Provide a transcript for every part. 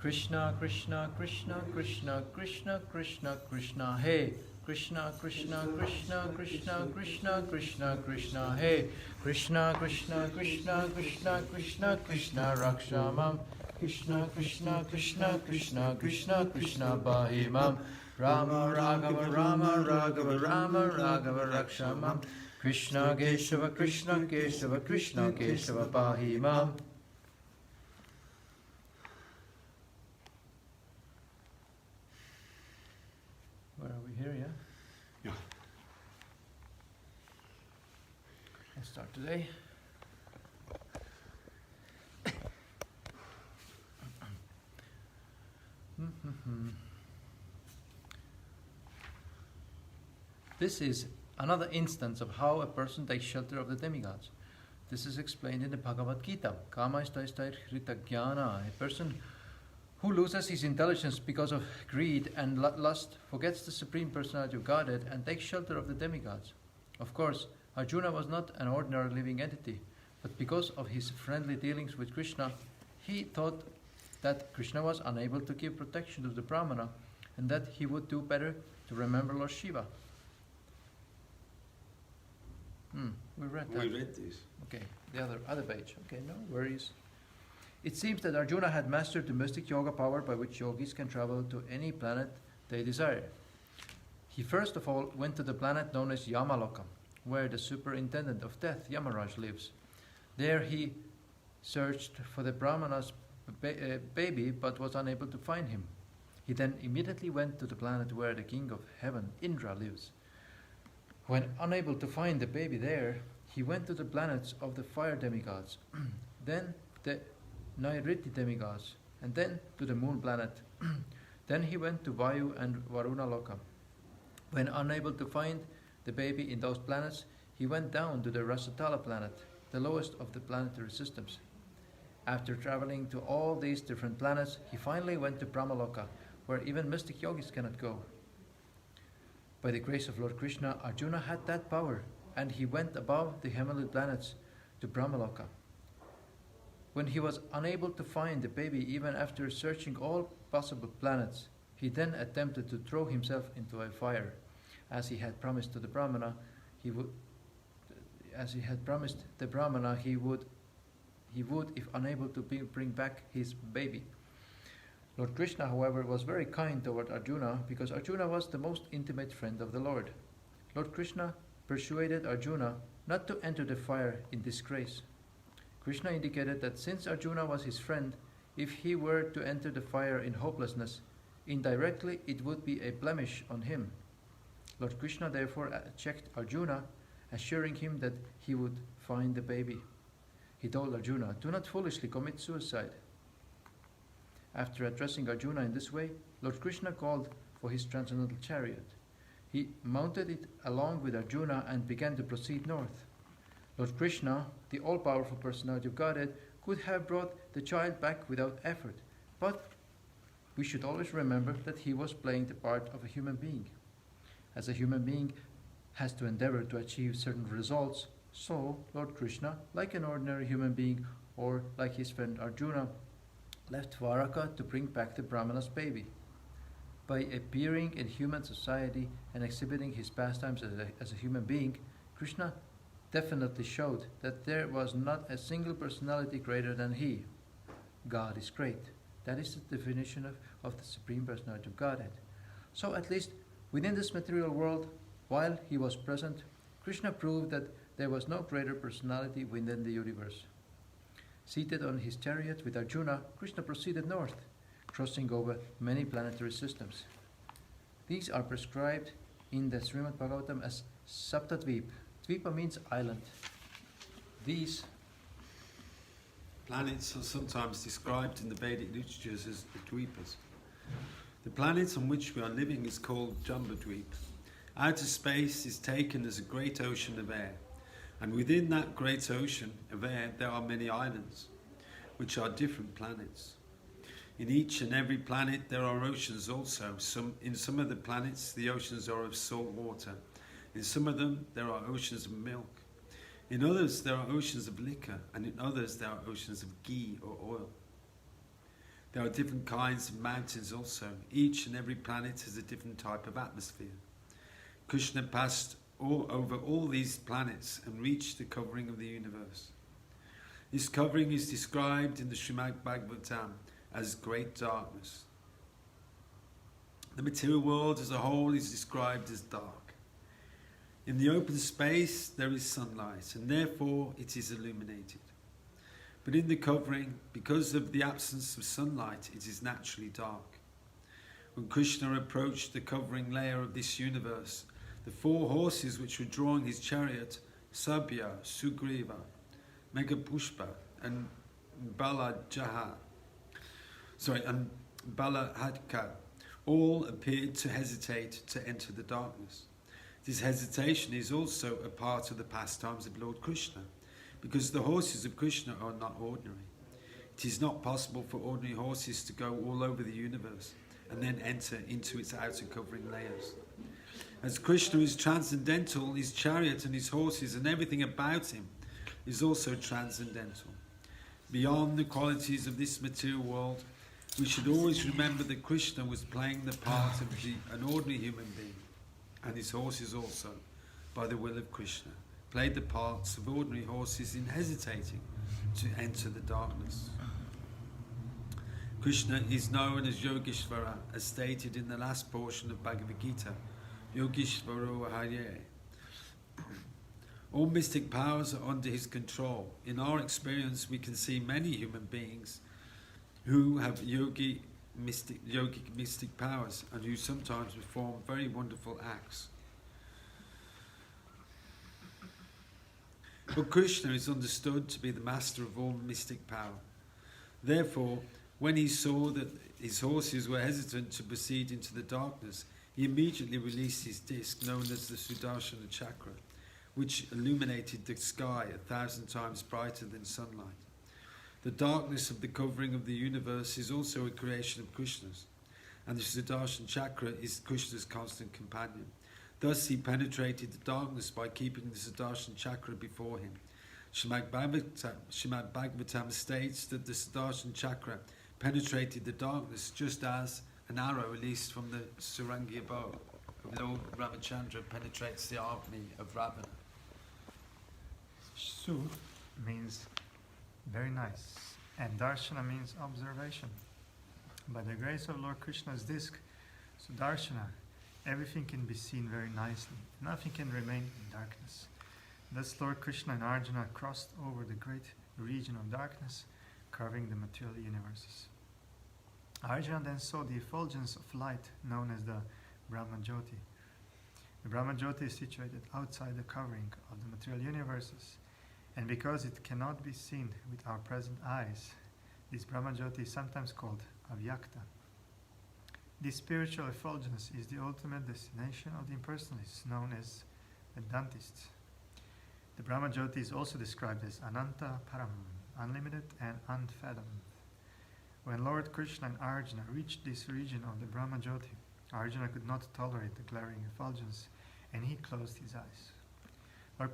Krishna, Krishna, Krishna, Krishna, Krishna, Krishna, Krishna, Hey. Krishna, Krishna, Krishna, Krishna, Krishna, Krishna, Krishna, Hey. Krishna, Krishna, Krishna, Krishna, Krishna, Krishna, Rakshamam. Krishna, Krishna, Krishna, Krishna, Krishna, Krishna, Bahimam. Rama, Raghava, Rama, Raghava, Rama, Raghava, Rakshamam. Krishna, Keshava, Krishna, Keshava, Krishna, Keshava, Bahimam. Where are we here, yeah? Yeah. Let's start today. This is another instance of how a person takes shelter of the demigods. This is explained in the Bhagavad Gita. Kama istaistai hrita jnana. A person who loses his intelligence because of greed and lust forgets the Supreme Personality of Godhead and takes shelter of the demigods. Of course, Arjuna was not an ordinary living entity, but because of his friendly dealings with Krishna, he thought that Krishna was unable to give protection to the Brahmana and that he would do better to remember Lord Shiva. We read that. We read this. Okay, the other page. Okay, no worries. It seems that Arjuna had mastered the mystic yoga power by which yogis can travel to any planet they desire. He first of all went to the planet known as Yamaloka, where the superintendent of death, Yamaraj, lives. There he searched for the Brahmana's baby but was unable to find him. He then immediately went to the planet where the king of heaven, Indra, lives. When unable to find the baby there, he went to the planets of the fire demigods, then the Nairiti demigods, and then to the moon planet. Then he went to Vayu and Varuna Loka. When unable to find the baby in those planets, he went down to the Rasatala planet, the lowest of the planetary systems. After traveling to all these different planets, he finally went to Brahmaloka, where even mystic yogis cannot go. By the grace of Lord Krishna, Arjuna had that power, and he went above the heavenly planets to Brahmaloka. When he was unable to find the baby even after searching all possible planets, he then attempted to throw himself into a fire, as he had promised to the Brahmana. He would, if unable to bring back his baby. Lord Krishna, however, was very kind toward Arjuna because Arjuna was the most intimate friend of the Lord. Lord Krishna persuaded Arjuna not to enter the fire in disgrace. Krishna indicated that since Arjuna was his friend, if he were to enter the fire in hopelessness, indirectly it would be a blemish on him. Lord Krishna therefore checked Arjuna, assuring him that he would find the baby. He told Arjuna, "Do not foolishly commit suicide." After addressing Arjuna in this way, Lord Krishna called for his transcendental chariot. He mounted it along with Arjuna and began to proceed north. Lord Krishna, the all-powerful personality of Godhead, could have brought the child back without effort, but we should always remember that he was playing the part of a human being. As a human being has to endeavor to achieve certain results, so Lord Krishna, like an ordinary human being or like his friend Arjuna, left Dwaraka to bring back the Brahmana's baby. By appearing in human society and exhibiting his pastimes as a human being, Krishna definitely showed that there was not a single personality greater than he. God is great. That is the definition of the Supreme Personality of Godhead. So at least within this material world, while he was present, Krishna proved that there was no greater personality within the universe. Seated on his chariot with Arjuna, Krishna proceeded north, crossing over many planetary systems. These are prescribed in the Srimad Bhagavatam as Saptadvip. Dvipa means island. These planets are sometimes described in the Vedic literatures as the Dvipas. The planet on which we are living is called Jambudvip. Outer space is taken as a great ocean of air, and within that great ocean of air there are many islands, which are different planets. In each and every planet there are oceans also. In some of the planets the oceans are of salt water. In some of them there are oceans of milk. In others there are oceans of liquor, and in others there are oceans of ghee or oil. There are different kinds of mountains also. Each and every planet has a different type of atmosphere. Krishna passed over all these planets and reached the covering of the universe. This covering is described in the Srimad Bhagavatam as great darkness. The material world as a whole is described as dark. In the open space there is sunlight, and therefore it is illuminated. But in the covering, because of the absence of sunlight, it is naturally dark. When Krishna approached the covering layer of this universe, the 4 horses which were drawing his chariot, Sabya, Sugriva, Meghapushpa, and Balahadka, all appeared to hesitate to enter the darkness. This hesitation is also a part of the pastimes of Lord Krishna, because the horses of Krishna are not ordinary. It is not possible for ordinary horses to go all over the universe and then enter into its outer covering layers. As Krishna is transcendental, his chariot and his horses and everything about him is also transcendental. Beyond the qualities of this material world, we should always remember that Krishna was playing the part of an ordinary human being, and his horses also, by the will of Krishna, played the parts of ordinary horses in hesitating to enter the darkness. Krishna is known as Yogeshvara, as stated in the last portion of Bhagavad Gita, Yogeshvaro Hare. All mystic powers are under his control. In our experience, we can see many human beings who have yogic mystic powers and who sometimes perform very wonderful acts. But Krishna is understood to be the master of all mystic power. Therefore, when he saw that his horses were hesitant to proceed into the darkness, he immediately released his disc, known as the Sudarshana Chakra, which illuminated the sky 1,000 times brighter than sunlight. The darkness of the covering of the universe is also a creation of Krishna's, and the Sudarshana Chakra is Krishna's constant companion. Thus he penetrated the darkness by keeping the Sudarshana Chakra before him. Srimad Bhagavatam states that the Sudarshana Chakra penetrated the darkness just as an arrow released from the Sarangi bow of Lord Ramachandra penetrates the army of Ravana. Su means very nice, and Darshana means observation. By the grace of Lord Krishna's disc, Sudarshana, everything can be seen very nicely. Nothing can remain in darkness. Thus Lord Krishna and Arjuna crossed over the great region of darkness, covering the material universes. Arjuna then saw the effulgence of light known as the Brahma-jyoti. The Brahma-jyoti is situated outside the covering of the material universes, and because it cannot be seen with our present eyes, this Brahma-jyoti is sometimes called Avyakta. This spiritual effulgence is the ultimate destination of the impersonalists, known as Vedantists. The Brahma-jyoti is also described as Ananta Param, unlimited and unfathomed. When Lord Krishna and Arjuna reached this region of the Brahma-jyoti, Arjuna could not tolerate the glaring effulgence, and he closed his eyes. Lord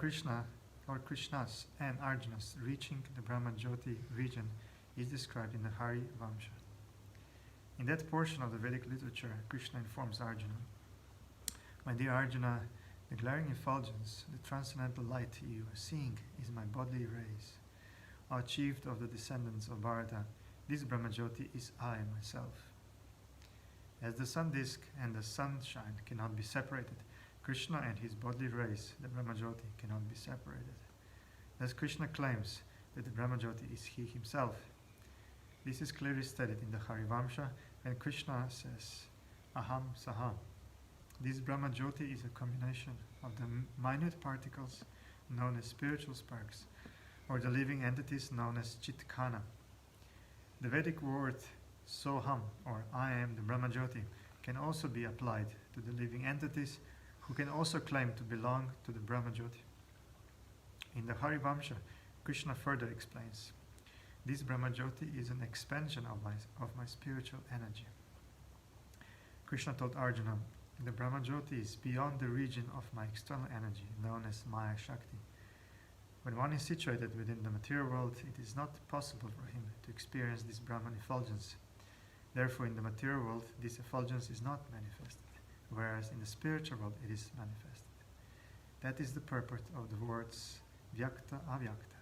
Krishna's and Arjuna's reaching the Brahma-jyoti region is described in the Hari Vamsha. In that portion of the Vedic literature, Krishna informs Arjuna, "My dear Arjuna, the glaring effulgence, the transcendental light you are seeing, is my bodily rays. Achieved of the descendants of Bharata, this Brahma-jyoti is I myself." As the sun disk and the sunshine cannot be separated, Krishna and his bodily rays, the Brahma-jyoti, cannot be separated. Thus Krishna claims that the Brahma-jyoti is he himself. This is clearly stated in the Harivamsha when Krishna says, "Aham Saha." This Brahma-jyoti is a combination of the minute particles known as spiritual sparks, or the living entities known as Chitkana. The Vedic word Soham, or I am the Brahma-jyoti, can also be applied to the living entities who can also claim to belong to the Brahma-jyoti. In the Harivamsha, Krishna further explains, "This Brahma-jyoti is an expansion of my spiritual energy." Krishna told Arjuna, "The Brahma-jyoti is beyond the region of my external energy, known as Maya Shakti. When one is situated within the material world, it is not possible for him to experience this Brahman effulgence. Therefore, in the material world, this effulgence is not manifested, whereas in the spiritual world, it is manifested. That is the purport of the words Vyakta Avyakta.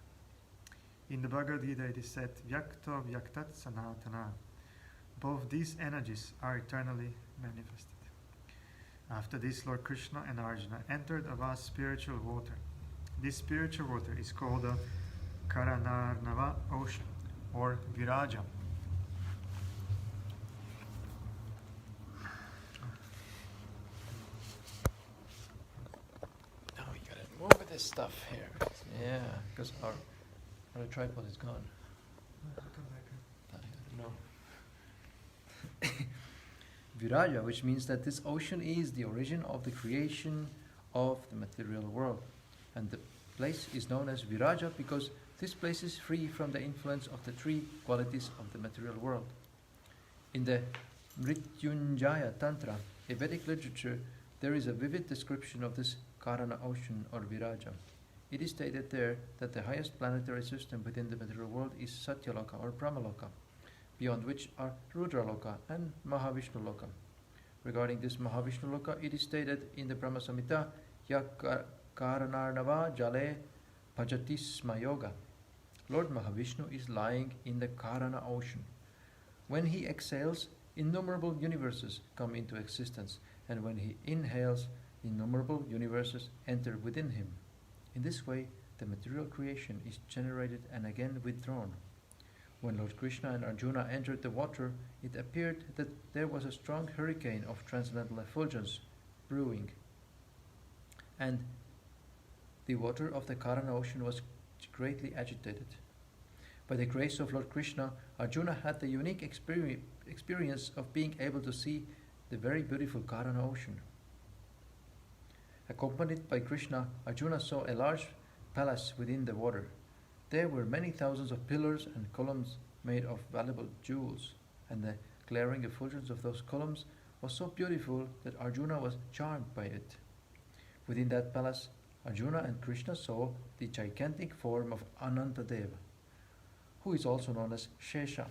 In the Bhagavad Gita, it is said, Vyakta Vyaktat Sanatana. Both these energies are eternally manifested. After this, Lord Krishna and Arjuna entered a vast spiritual water. This spiritual water is called the Karanarnava ocean, or Viraja. Now we gotta move this stuff here. Yeah, because our tripod is gone. No. Viraja, which means that this ocean is the origin of the creation of the material world. And the place is known as Viraja because this place is free from the influence of the three qualities of the material world. In the Mrityunjaya Tantra, a Vedic literature, there is a vivid description of this Karana ocean or Viraja. It is stated there that the highest planetary system within the material world is Satyaloka or Brahmaloka, beyond which are Rudraloka and Mahavishnuloka. Regarding this Mahavishnuloka, it is stated in the Brahma Samhita, Ya Karanarnava Jale Bhajatisma Yoga. Lord Mahavishnu is lying in the Karana ocean. When he exhales, innumerable universes come into existence, and when he inhales, innumerable universes enter within him. In this way, the material creation is generated and again withdrawn. When Lord Krishna and Arjuna entered the water, it appeared that there was a strong hurricane of transcendental effulgence brewing, and the water of the Karana ocean was greatly agitated. By the grace of Lord Krishna, Arjuna had the unique experience of being able to see the very beautiful Karana ocean. Accompanied by Krishna, Arjuna saw a large palace within the water. There were many thousands of pillars and columns made of valuable jewels, and the glaring effulgence of those columns was so beautiful that Arjuna was charmed by it. Within that palace, Arjuna and Krishna saw the gigantic form of Anantadeva, who is also known as Shesha.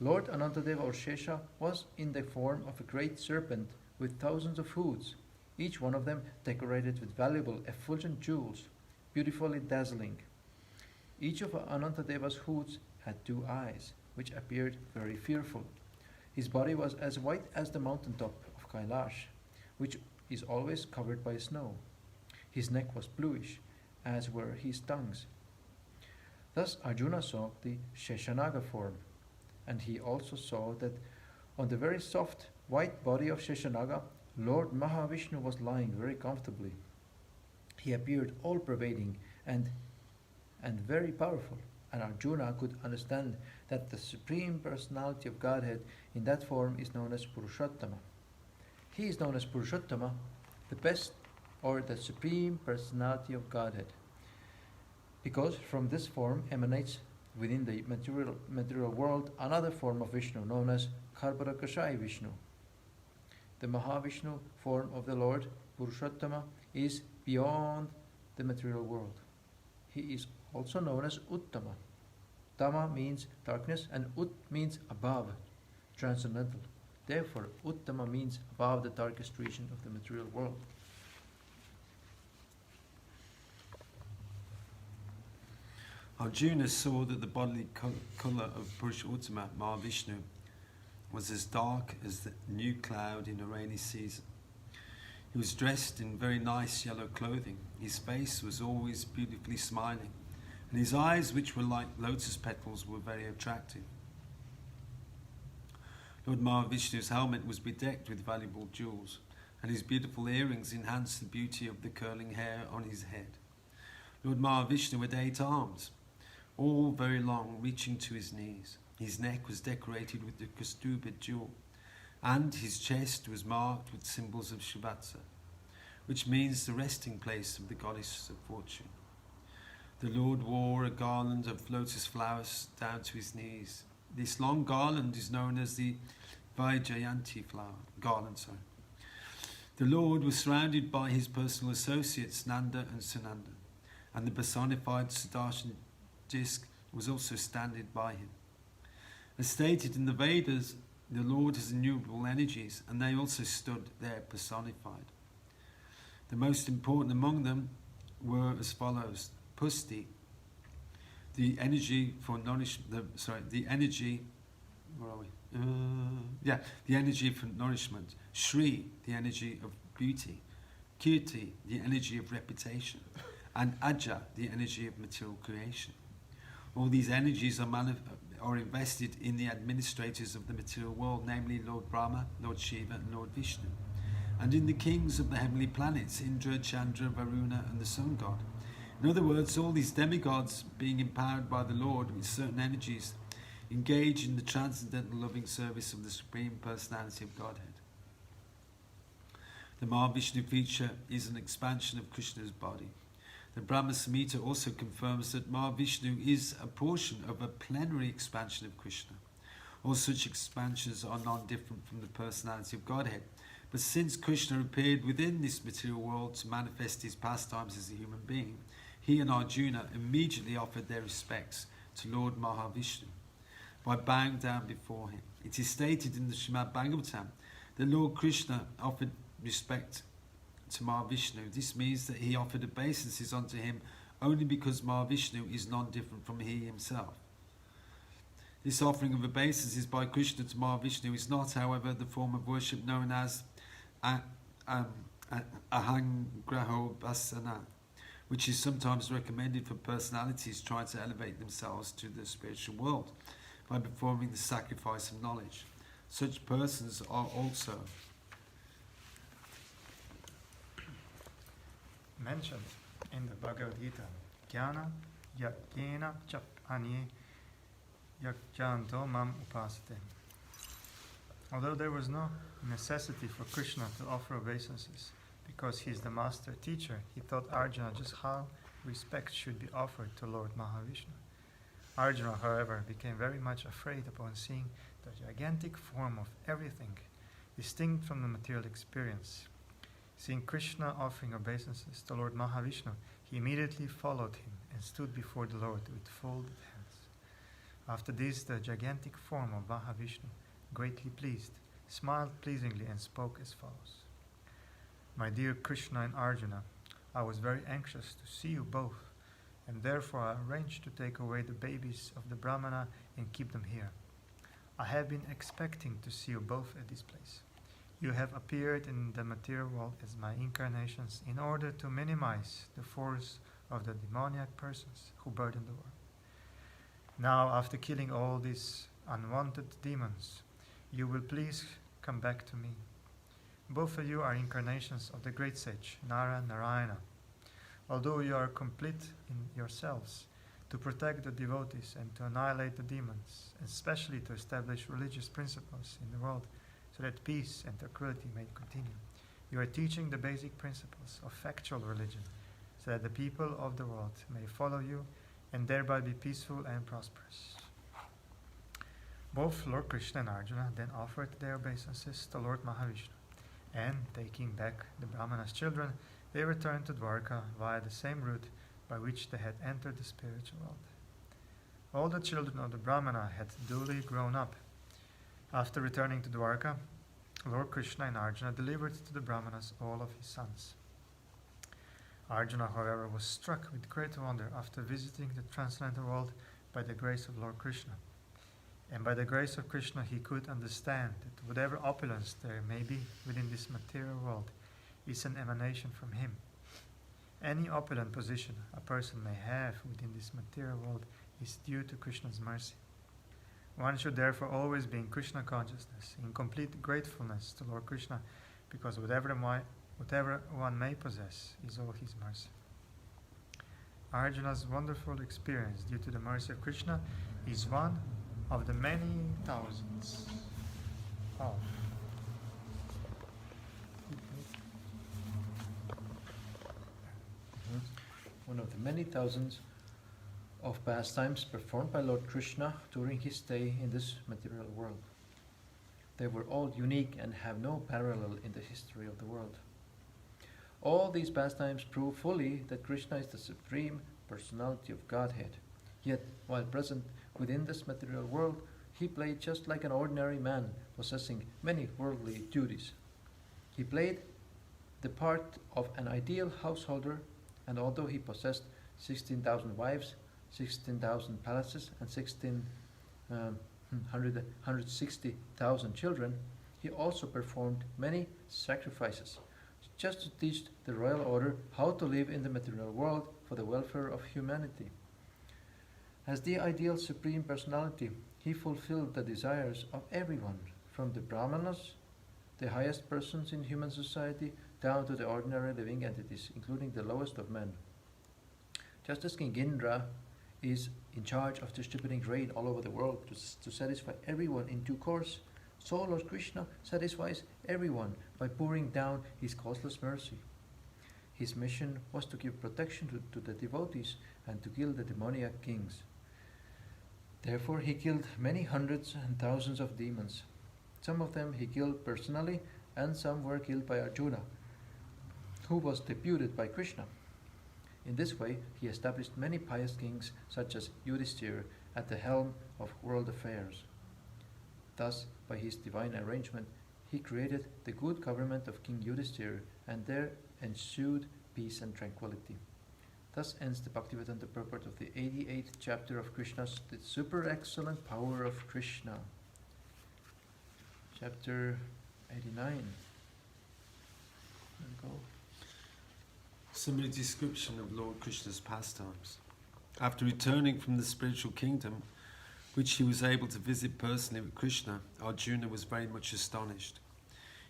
Lord Anantadeva or Shesha was in the form of a great serpent with thousands of hoods, each one of them decorated with valuable effulgent jewels, beautifully dazzling. Each of Anantadeva's hoods had 2 eyes, which appeared very fearful. His body was as white as the mountaintop of Kailash, which is always covered by snow. His neck was bluish, as were his tongues. Thus Arjuna saw the Sheshanaga form, and he also saw that on the very soft white body of Sheshanaga, Lord Mahavishnu was lying very comfortably. He appeared all-pervading and very powerful, and Arjuna could understand that the Supreme Personality of Godhead in that form is known as Purushottama. He is known as Purushottama, the best or the Supreme Personality of Godhead, because from this form emanates within the material world another form of Vishnu known as Karparakashai Vishnu. The Mahavishnu form of the Lord, Purushottama, is beyond the material world. He is also known as Uttama. Tama means darkness and Ut means above, transcendental. Therefore, Uttama means above the darkest region of the material world. Arjuna saw that the bodily colour of Purushottama, Mahavishnu, was as dark as the new cloud in a rainy season. He was dressed in very nice yellow clothing. His face was always beautifully smiling, and his eyes, which were like lotus petals, were very attractive. Lord Mahavishnu's helmet was bedecked with valuable jewels, and his beautiful earrings enhanced the beauty of the curling hair on his head. Lord Mahavishnu had 8 arms, all very long, reaching to his knees. His neck was decorated with the Kaustubha jewel, and his chest was marked with symbols of Shivatsa, which means the resting place of the goddess of fortune. The Lord wore a garland of lotus flowers down to his knees. This long garland is known as the Vaijayanti garland. The Lord was surrounded by his personal associates Nanda and Sananda, and the personified Sudarshan disk was also standing by him. As stated in the Vedas, The Lord has innumerable energies, and they also stood there personified. The most important among them were as follows: Pusti, the energy for nourishment. The energy. Where are we? The energy for nourishment. Shri, the energy of beauty. Kirti, the energy of reputation, and Aja, the energy of material creation. All these energies are invested in the administrators of the material world, namely Lord Brahma, Lord Shiva, and Lord Vishnu, and in the kings of the heavenly planets, Indra, Chandra, Varuna, and the sun god. In other words, all these demigods, being empowered by the Lord with certain energies, engage in the transcendental loving service of the Supreme Personality of Godhead. The Mahavishnu feature is an expansion of Krishna's body. The Brahma Samhita also confirms that Mahavishnu is a portion of a plenary expansion of Krishna. All such expansions are non-different from the personality of Godhead. But since Krishna appeared within this material world to manifest his pastimes as a human being, he and Arjuna immediately offered their respects to Lord Mahavishnu by bowing down before him. It is stated in the Srimad Bhagavatam that Lord Krishna offered respect to Mahavishnu. This means that he offered obeisances unto him only because Mahavishnu is non-different from he himself. This offering of obeisances by Krishna to Mahavishnu is not, however, the form of worship known as Ahangrahobhasana, which is sometimes recommended for personalities trying to elevate themselves to the spiritual world by performing the sacrifice of knowledge. Such persons are also mentioned in the Bhagavad Gita. Jnana yakyena chap anye yakjanto mam upasate. Although there was no necessity for Krishna to offer obeisances, because he is the master teacher, he taught Arjuna just how respect should be offered to Lord Mahavishnu. Arjuna, however, became very much afraid upon seeing the gigantic form of everything, distinct from the material experience. Seeing Krishna offering obeisances to Lord Mahavishnu, he immediately followed him and stood before the Lord with folded hands. After this, the gigantic form of Mahavishnu, greatly pleased, smiled pleasingly and spoke as follows. My dear Krishna and Arjuna, I was very anxious to see you both, and therefore I arranged to take away the babies of the Brahmana and keep them here. I have been expecting to see you both at this place. You have appeared in the material world as my incarnations in order to minimize the force of the demoniac persons who burden the world. Now, after killing all these unwanted demons, you will please come back to me. Both of you are incarnations of the great sage, Narayana. Although you are complete in yourselves, to protect the devotees and to annihilate the demons, especially to establish religious principles in the world, so that peace and tranquility may continue. You are teaching the basic principles of factual religion, so that the people of the world may follow you and thereby be peaceful and prosperous. Both Lord Krishna and Arjuna then offered their obeisances to Lord Mahavishnu, and taking back the Brahmana's children, they returned to Dwarka via the same route by which they had entered the spiritual world. All the children of the Brahmana had duly grown up. After returning to Dwarka, Lord Krishna and Arjuna delivered to the Brahmanas all of his sons. Arjuna, however, was struck with great wonder after visiting the transcendental world by the grace of Lord Krishna. And by the grace of Krishna, he could understand that whatever opulence there may be within this material world is an emanation from him. Any opulent position a person may have within this material world is due to Krishna's mercy. One should therefore always be in Krishna consciousness, in complete gratefulness to Lord Krishna, because whatever one may possess is all his mercy. Arjuna's wonderful experience due to the mercy of Krishna is one of the many thousands of one of the many thousands of pastimes performed by Lord Krishna during his stay in this material world. They were all unique and have no parallel in the history of the world. All these pastimes prove fully that Krishna is the Supreme Personality of Godhead. Yet, while present within this material world, he played just like an ordinary man possessing many worldly duties. He played the part of an ideal householder, and although he possessed 16,000 wives, 16,000 palaces, and 160,000 children, he also performed many sacrifices, just to teach the royal order how to live in the material world for the welfare of humanity. As the ideal supreme personality, he fulfilled the desires of everyone, from the Brahmanas, the highest persons in human society, down to the ordinary living entities, including the lowest of men. Just as King Indra is in charge of distributing rain all over the world to satisfy everyone in due course, so Lord Krishna satisfies everyone by pouring down his causeless mercy. His mission was to give protection to the devotees and to kill the demoniac kings. Therefore, he killed many hundreds and thousands of demons. Some of them he killed personally, and some were killed by Arjuna, who was deputed by Krishna. In this way, he established many pious kings, such as Yudhishthira, at the helm of world affairs. Thus, by his divine arrangement, he created the good government of King Yudhishthira, and there ensued peace and tranquility. Thus ends the Bhaktivedanta purport of the 88th chapter of Krishna's The Super Excellent Power of Krishna. Chapter 89. Go. Summary description of Lord Krishna's pastimes. After returning from the spiritual kingdom, which he was able to visit personally with Krishna, Arjuna was very much astonished.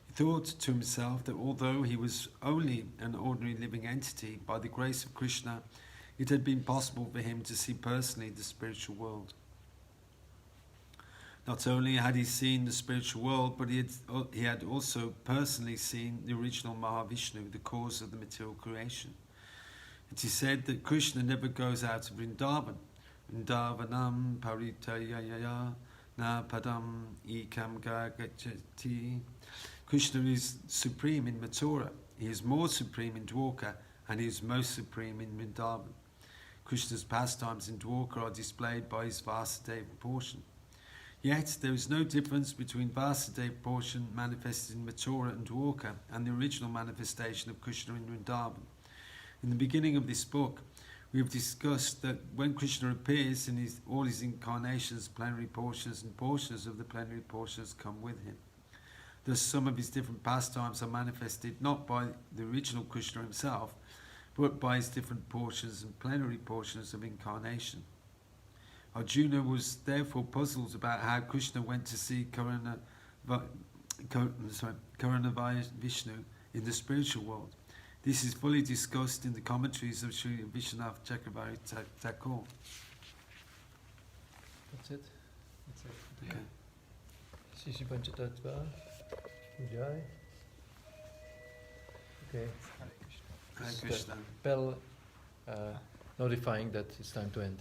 He thought to himself that although he was only an ordinary living entity, by the grace of Krishna, it had been possible for him to see personally the spiritual world. Not only had he seen the spiritual world, but he had also personally seen the original Mahavishnu, the cause of the material creation. It is said that Krishna never goes out of Vrindavan. Vrindavanam paritayaya na padam ekam gacchati. Krishna is supreme in Mathura, he is more supreme in Dwarka, and he is most supreme in Vrindavan. Krishna's pastimes in Dwarka are displayed by his Vasudeva portion. Yet there is no difference between Vasudeva portion manifested in Mathura and Dwarka and the original manifestation of Krishna in Vrindavan. In the beginning of this book, we have discussed that when Krishna appears in all his incarnations, plenary portions and portions of the plenary portions come with him. Thus some of his different pastimes are manifested not by the original Krishna himself, but by his different portions and plenary portions of incarnation. Arjuna was therefore puzzled about how Krishna went to see Karana Vishnu in the spiritual world. This is fully discussed in the commentaries of Sri Vishwanath Chakravarti Thakur. That's it? That's it. Okay. Shishi Panchatattva. Jai. Okay. Hare It's Krishna. the bell notifying that it's time to end.